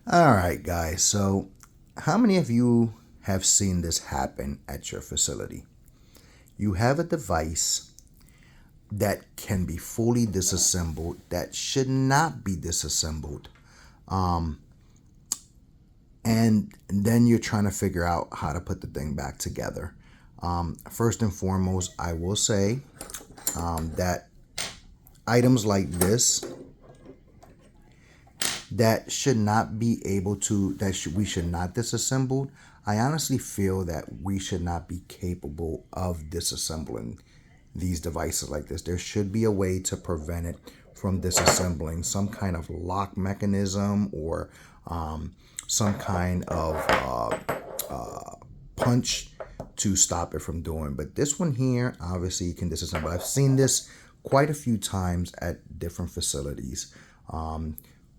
All right, guys. So, how many of you have seen this happen at your facility? You have a device that can be fully disassembled that should not be disassembled. And then you're trying to figure out how to put the thing back together. First and foremost, I will say that items like this that should not be able to we should not disassemble. I honestly feel that we should not be capable of disassembling these devices like this. There should be a way to prevent it from disassembling, some kind of lock mechanism or some kind of punch to stop it from doing. But this one here, obviously you can disassemble. I've seen this quite a few times at different facilities.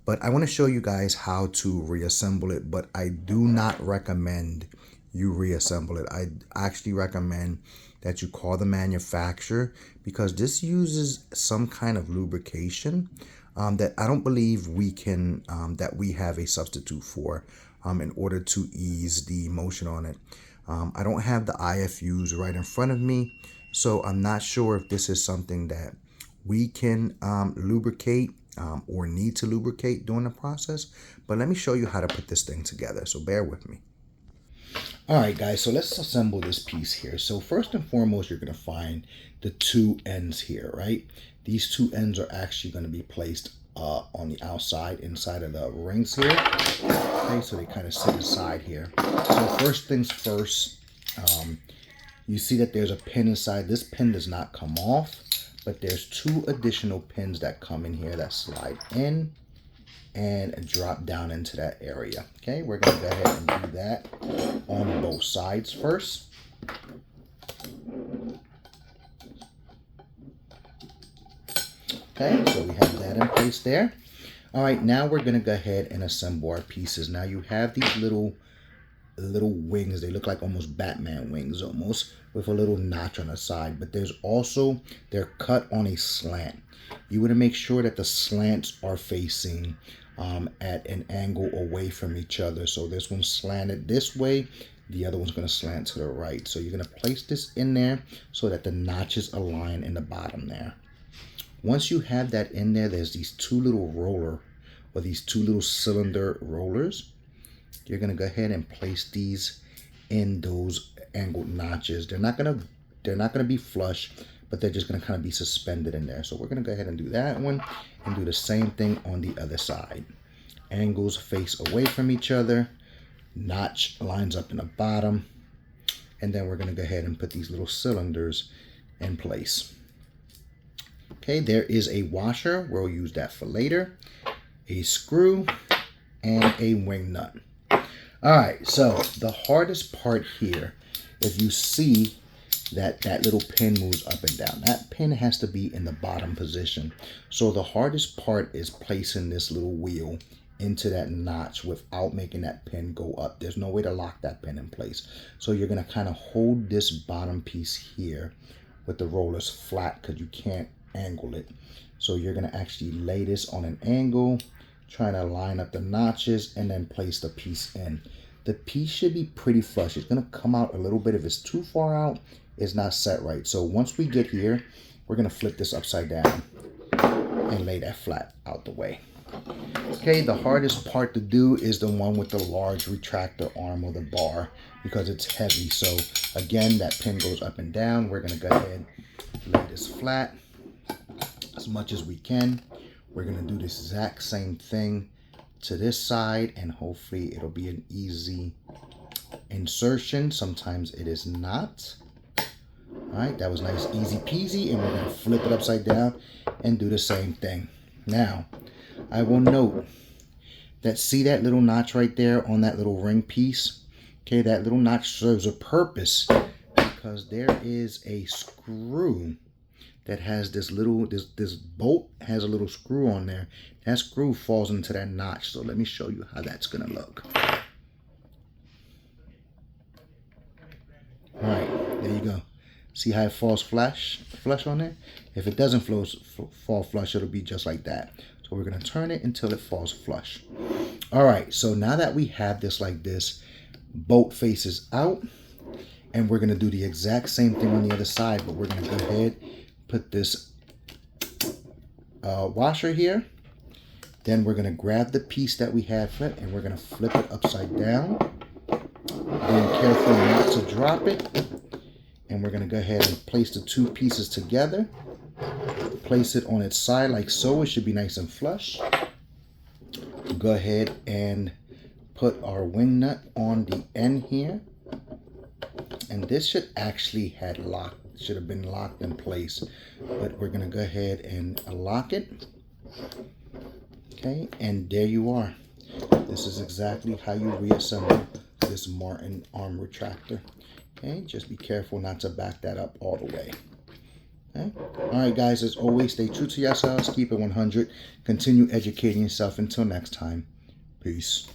But I want to show you guys how to reassemble it, but I do not recommend you reassemble it. I actually recommend that you call the manufacturer, because this uses some kind of lubrication that I don't believe we can, that we have a substitute for in order to ease the motion on it. I don't have the IFUs right in front of me, so I'm not sure if this is something that we can lubricate or need to lubricate during the process. But let me show you how to put this thing together, so bear with me. All right, guys, so let's assemble this piece here. So first and foremost, you're going to find the two ends here, right? These two ends are actually going to be placed on the outside, inside of the rings here. Okay, so they kind of sit aside here. So first things first, you see that there's a pin inside. This pin does not come off, but there's two additional pins that come in here that slide in and drop down into that area. Okay, we're going to go ahead and do that on both sides first. Okay, so we have that in place there. All right, now we're going to go ahead and assemble our pieces. Now you have these little wings. They look like almost Batman wings almost, with a little notch on the side, but there's also, they're cut on a slant. You want to make sure that the slants are facing at an angle away from each other. So this one's slanted this way, the other one's going to slant to the right. So you're going to place this in there so that the notches align in the bottom there. Once you have that in there, there's these two little cylinder rollers. You're going to go ahead and place these in those angled notches. They're not going to be flush, but they're just going to kind of be suspended in there. So we're going to go ahead and do that one and do the same thing on the other side. Angles face away from each other. Notch lines up in the bottom. And then we're going to go ahead and put these little cylinders in place. Okay, there is a washer. We'll use that for later. A screw and a wing nut. All right, so the hardest part here, if you see that little pin moves up and down, that pin has to be in the bottom position. So the hardest part is placing this little wheel into that notch without making that pin go up. There's no way to lock that pin in place. So you're going to kind of hold this bottom piece here with the rollers flat, because you can't angle it. So you're going to actually lay this on an angle, trying to line up the notches, and then place the piece in. The piece should be pretty flush. It's going to come out a little bit. If it's too far out, it's not set right. So once we get here, we're going to flip this upside down and lay that flat out the way. Okay, the hardest part to do is the one with the large retractor arm or the bar, because it's heavy. So again, that pin goes up and down. We're going to go ahead and lay this flat as much as we can. We're going to do this exact same thing to this side, and hopefully it'll be an easy insertion. Sometimes it is not. All right, that was nice, easy peasy, and we're going to flip it upside down and do the same thing. Now, I will note that, see that little notch right there on that little ring piece? Okay, that little notch serves a purpose, because there is a screw that has this bolt has a little screw on there. That screw falls into that notch. So let me show you how that's going to look. All right, there you go. See how it falls flush on there? If it doesn't fall flush, it'll be just like that. So we're going to turn it until it falls flush. All right, so now that we have this like this, bolt faces out, and we're going to do the exact same thing on the other side, but we're going to go ahead, put this washer here. Then we're going to grab the piece that we had flipped, and we're going to flip it upside down. Being careful not to drop it. And we're going to go ahead and place the two pieces together. Place it on its side like so. It should be nice and flush. Go ahead and put our wing nut on the end here. And this should actually should have been locked in place. But we're going to go ahead and lock it. Okay, and there you are. This is exactly how you reassemble this Martin arm retractor. Okay, just be careful not to back that up all the way. Okay. All right, guys, as always, stay true to yourselves, keep it 100, continue educating yourself. Until next time, peace.